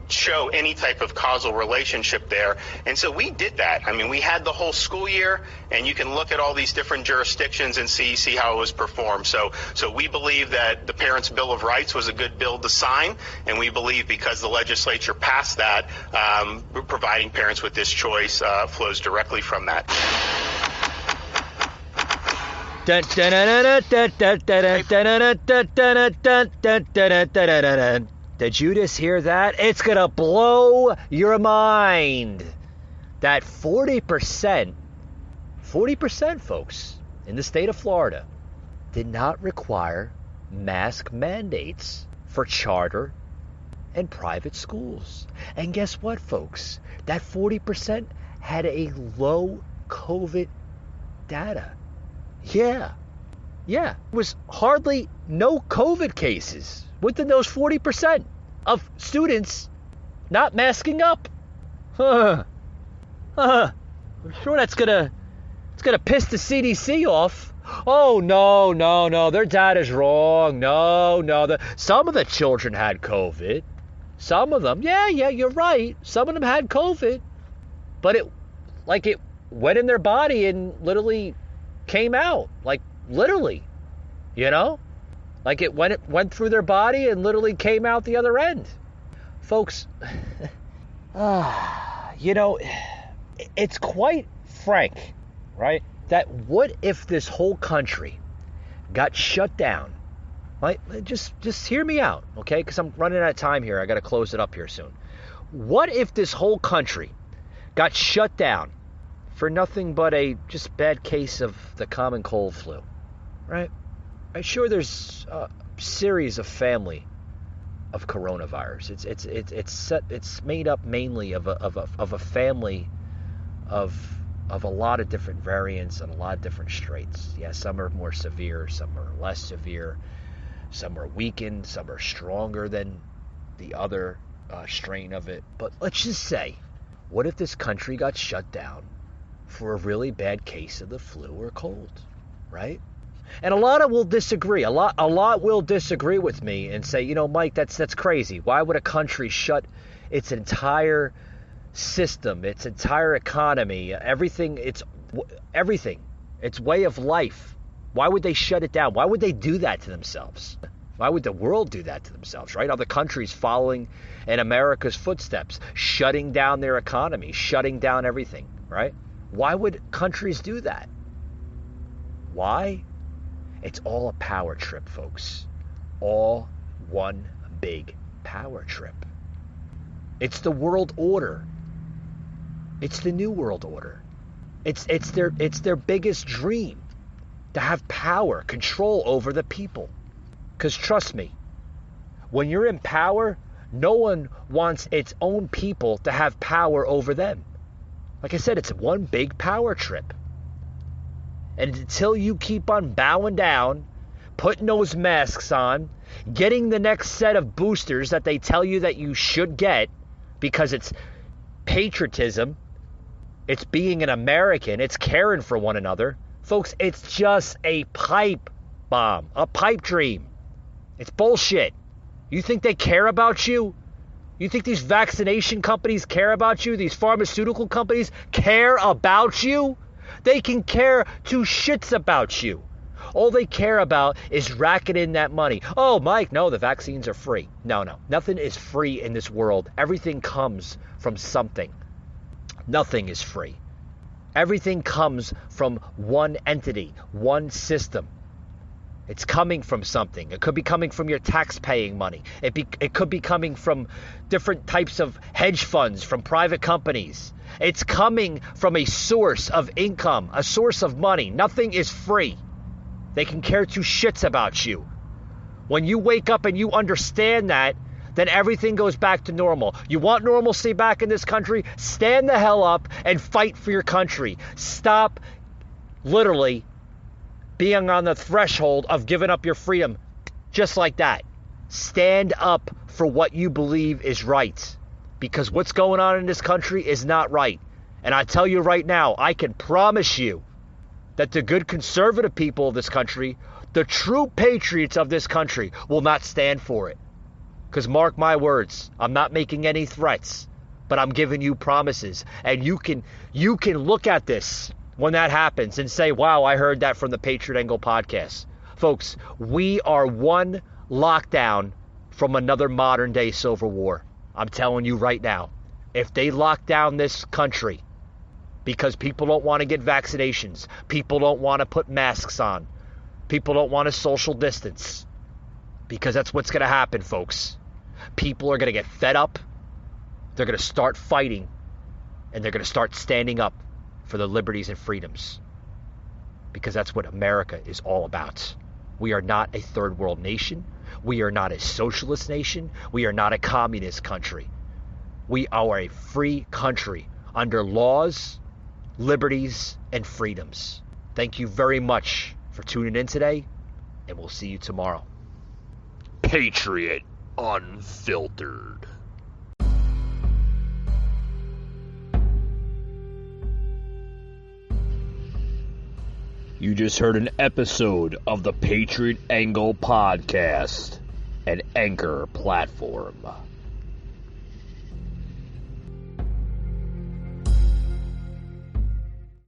show any type of causal relationship there. And so we did that. I mean, we had the whole school year, and you can look at all these different jurisdictions and see how it was performed. So we believe that the Parents' Bill of Rights was a good bill to sign, and we believe because the legislature passed that, providing parents with this choice flows directly from that. Did you just hear that? It's gonna blow your mind. That 40%, folks, in the state of Florida did not require mask mandates for charter and private schools. And guess what, folks? That 40% had a low COVID data. Yeah. It was hardly no COVID cases within those 40% of students not masking up. I'm sure it's gonna piss the CDC off. Oh, no, their data's wrong. No. Some of the children had COVID. Some of them, yeah, you're right. Some of them had COVID. But it went in their body and literally came out, like literally, like it went through their body and literally came out the other end. Folks, it's quite frank, right? That what if this whole country got shut down? Right? Just hear me out, okay? Because I'm running out of time here. I got to close it up here soon. What if this whole country got shut down for nothing but a just bad case of the common cold flu, right? I'm sure there's a series of family of coronavirus. It's made up mainly of a family of a lot of different variants and a lot of different strains. Yeah, some are more severe, some are less severe, some are weakened, some are stronger than the other strain of it. But let's just say, what if this country got shut down for a really bad case of the flu or cold, right? And a lot will disagree. A lot will disagree with me and say, Mike, that's crazy. Why would a country shut its entire system, its entire economy, everything, its way of life? Why would they shut it down? Why would they do that to themselves? Why would the world do that to themselves, right? Other countries following in America's footsteps, shutting down their economy, shutting down everything, right? Why would countries do that? Why? It's all a power trip, folks. All one big power trip. It's the world order. It's the new world order. It's their biggest dream, to have power, control over the people. Because trust me, when you're in power, no one wants its own people to have power over them. Like I said, it's one big power trip. And until you keep on bowing down, putting those masks on, getting the next set of boosters that they tell you that you should get because it's patriotism, it's being an American, it's caring for one another. Folks, it's just a pipe bomb, a pipe dream. It's bullshit. You think they care about you? You think these vaccination companies care about you? These pharmaceutical companies care about you? They can care two shits about you. All they care about is racking in that money. Oh, Mike, no, the vaccines are free. No. Nothing is free in this world. Everything comes from something. Nothing is free. Everything comes from one entity, one system. It's coming from something. It could be coming from your tax-paying money. It could be coming from different types of hedge funds, from private companies. It's coming from a source of income, a source of money. Nothing is free. They can care two shits about you. When you wake up and you understand that, then everything goes back to normal. You want normalcy back in this country? Stand the hell up and fight for your country. Stop literally being on the threshold of giving up your freedom just like that. Stand up for what you believe is right, because what's going on in this country is not right. And I tell you right now, I can promise you that the good conservative people of this country, the true patriots of this country, will not stand for it. Because mark my words, I'm not making any threats, but I'm giving you promises. And you can look at this when that happens and say, wow, I heard that from the Patriot Angle podcast. Folks, we are one lockdown from another modern day civil war. I'm telling you right now, if they lock down this country because people don't want to get vaccinations, people don't want to put masks on, people don't want to social distance, because that's what's going to happen, folks. People are going to get fed up, they're going to start fighting, and they're going to start standing up for their liberties and freedoms, because that's what America is all about. We are not a third world nation. We are not a socialist nation. We are not a communist country. We are a free country under laws, liberties, and freedoms. Thank you very much for tuning in today, and we'll see you tomorrow. Patriot Unfiltered. You just heard an episode of the Patriot Angle podcast, an Anchor platform.